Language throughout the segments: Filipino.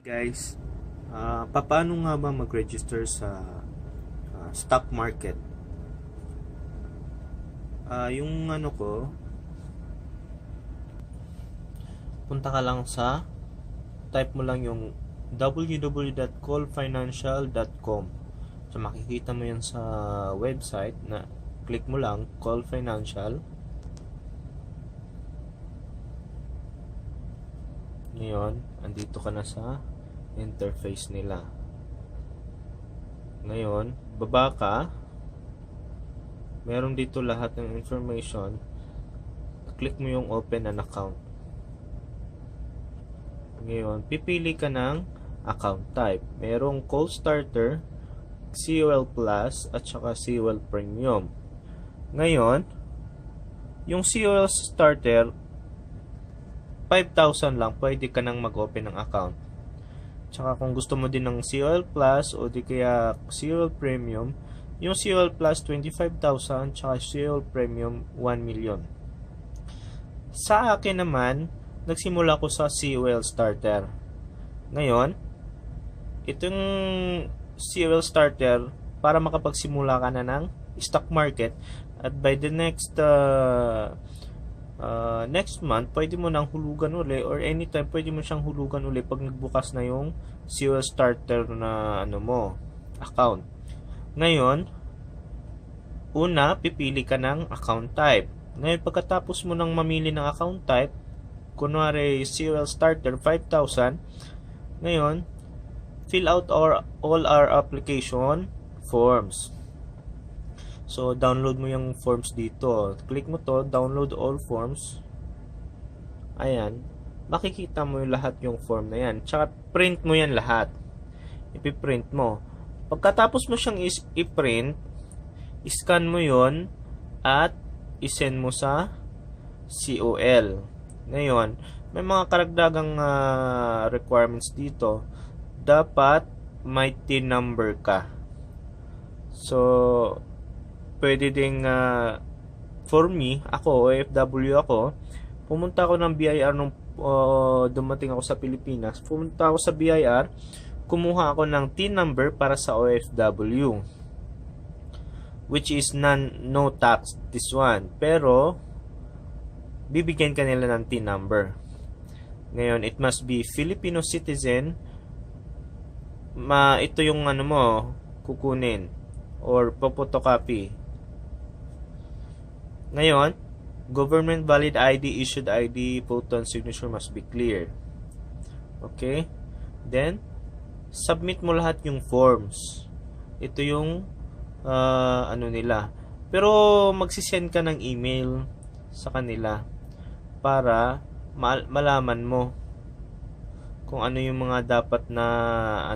Guys, paano nga ba mag-register sa stock market? Yung ano ko, punta ka lang type mo lang yung www.colfinancial.com. So makikita mo yan sa website na click mo lang COL Financial. Ngayon, andito ka na sa interface nila. Ngayon, baba ka. Meron dito lahat ng information. Click mo yung open an account. Ngayon, pipili ka ng account type. Merong COL Starter, COL Plus, at saka COL Premium. Ngayon, yung COL Starter, 5,000 lang, pwede ka nang mag-open ng account. Tsaka kung gusto mo din ng COL Plus o di kaya COL Premium, yung COL Plus 25,000, tsaka COL Premium 1 million. Sa akin naman, nagsimula ko sa COL Starter. Ngayon, itong COL Starter, para makapagsimula ka na ng stock market, at by the next month, pwede mo nang hulugan uli, or anytime pwede mo siyang hulugan uli pag nagbukas na yung COL Starter na account. Ngayon, una, pipili ka ng account type. Ngayon, pagkatapos mo nang mamili ng account type, kunwari COL Starter 5,000, ngayon, fill out all our application forms. So, download mo yung forms dito. Click mo to, download all forms. Ayan. Makikita mo yung lahat yung form na yan. Tsaka, print mo yan lahat. Ipiprint mo. Pagkatapos mo siyang i-print, scan mo yon at isend mo sa COL. Ngayon, may mga karagdagang requirements dito. Dapat may TIN number ka. So, pwede ding for me, ako, OFW ako, pumunta ako ng BIR nung dumating ako sa Pilipinas. Pumunta ako sa BIR, kumuha ako ng TIN number para sa OFW, which is no tax this one. Pero, bibigyan ka nila ng TIN number. Ngayon, it must be Filipino citizen. Ito yung kukunin or photocopy. Ngayon, government valid ID, issued ID, photo and signature must be clear. Okay? Then, submit mo lahat yung forms. Ito yung nila. Pero magsisend ka ng email sa kanila para malaman mo kung ano yung mga dapat na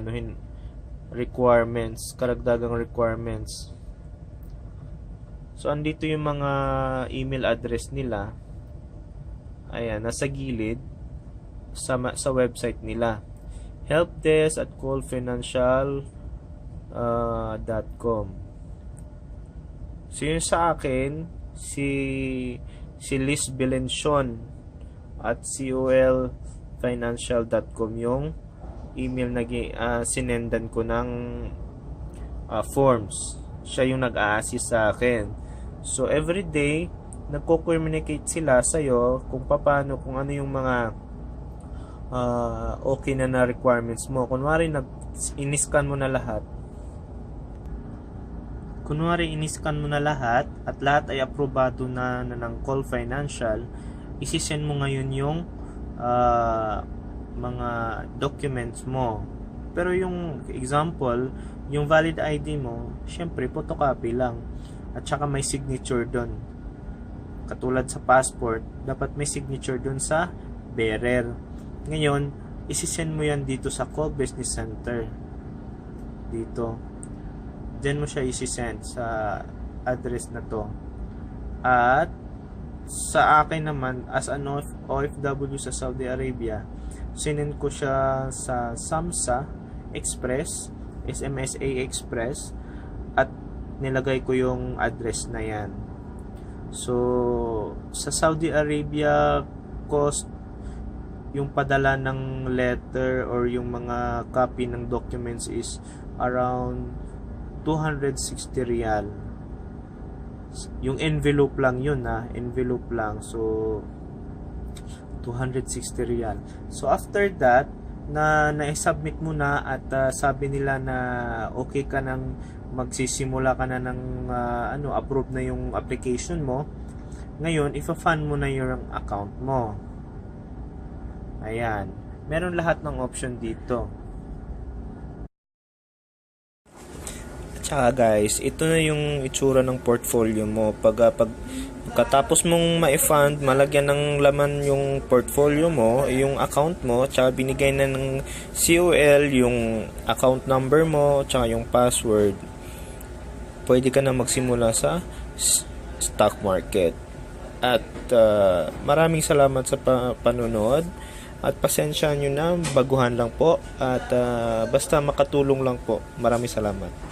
requirements, karagdagang requirements. So, andito yung mga email address nila. Ayan, nasa gilid sa website nila. helpdesk@colfinancial.com. So, yun sa akin, si Liz Belension at colfinancial.com yung email na sinendan ko ng forms. Siya yung nag-a-assist sa akin. So, every day, nagko-communicate sila sa'yo kung paano, kung ano yung mga okay na requirements mo. Kunwari, iniscan mo na lahat. At lahat ay aprobado na ng COL Financial, isisend mo ngayon yung mga documents mo. Pero yung example, yung valid ID mo, syempre photocopy lang. At saka may signature doon. Katulad sa passport, dapat may signature doon sa bearer. Ngayon, isisend mo yan dito sa COL Business Center. Dito. Diyan mo siya isisend sa address na to. At sa akin naman, as an OFW sa Saudi Arabia, sinend ko siya sa SAMSA Express, SMSA Express, at nilagay ko yung address na yan. So, sa Saudi Arabia, cost yung padala ng letter or yung mga copy ng documents is around 260 real. Yung envelope lang yun envelope lang. So 260 real. So after that, na-submit mo na at sabi nila na okay ka nang magsisimula ka na ng approve na yung application mo. Ngayon, ifa-fund mo na yung account mo. Ayan. Meron lahat ng option dito. Tsaka guys, ito na yung itsura ng portfolio mo. Pagkatapos mong ma-fund, malagyan ng laman yung portfolio mo, yung account mo, tsaka binigay na ng COL, yung account number mo, tsaka yung password. Pwede ka na magsimula sa stock market. At maraming salamat sa panonood. At pasensya nyo na, baguhan lang po. At basta makatulong lang po. Maraming salamat.